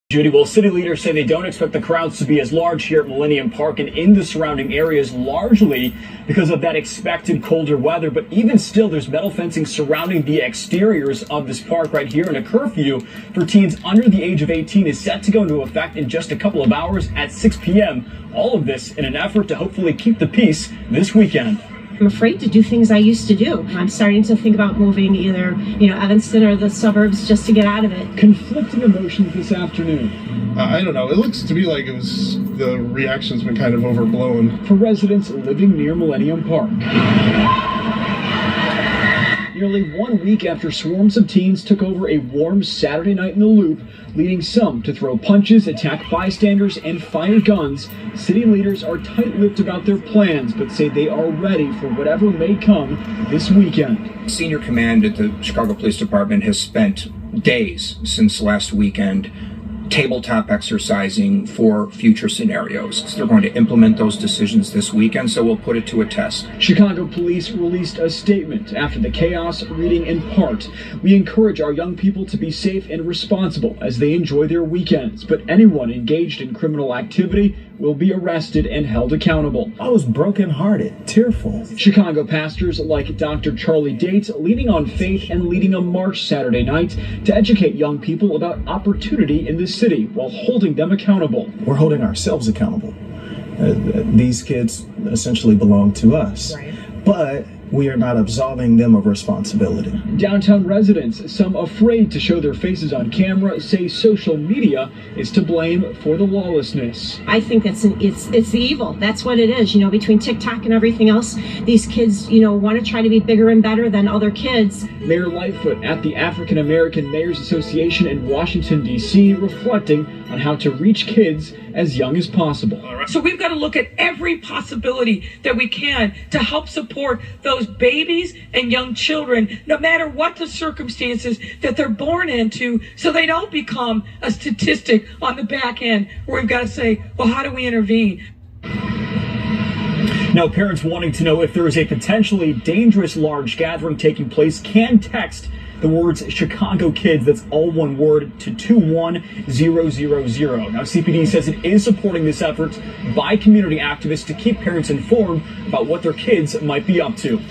Judy, well, city leaders say they don't expect the crowds to be as large here at Millennium Park and in the surrounding areas, largely because of that expected colder weather. But even still, there's metal fencing surrounding the exteriors of this park right here, and a curfew for teens under the age of 18 is set to go into effect in just a couple of hours at 6 p.m. All of this in an effort to hopefully keep the peace this weekend. I'm afraid to do things I used to do. I'm starting to think about moving either, Evanston or the suburbs just to get out of it. Conflicting emotions this afternoon. I don't know. It looks to me like the reaction's been kind of overblown. For residents living near Millennium Park. Nearly 1 week after swarms of teens took over a warm Saturday night in the Loop, leading some to throw punches, attack bystanders, and fire guns, city leaders are tight-lipped about their plans, but say they are ready for whatever may come this weekend. Senior command at the Chicago Police Department has spent days since last weekend tabletop exercising for future scenarios. So they're going to implement those decisions this weekend, so we'll put it to a test. Chicago police released a statement after the chaos, reading in part, "We encourage our young people to be safe and responsible as they enjoy their weekends, but anyone engaged in criminal activity will be arrested and held accountable." I was brokenhearted, tearful. Chicago pastors like Dr. Charlie Dates leading on faith and leading a march Saturday night to educate young people about opportunity in the city while holding them accountable. We're holding ourselves accountable. These kids essentially belong to us, right? But we are not absolving them of responsibility. Downtown residents, some afraid to show their faces on camera, say social media is to blame for the lawlessness. I think it's the evil. That's what it is. Between TikTok and everything else, these kids, want to try to be bigger and better than other kids. Mayor Lightfoot at the African American Mayors Association in Washington, D.C., reflecting on how to reach kids as young as possible. So we've got to look at every possibility that we can to help support those babies and young children, no matter what the circumstances that they're born into, so they don't become a statistic on the back end where we've got to say, well, how do we intervene? Now, parents wanting to know if there is a potentially dangerous large gathering taking place can text the words Chicago Kids, that's all one word, to 21000. Now, CPD says it is supporting this effort by community activists to keep parents informed about what their kids might be up to.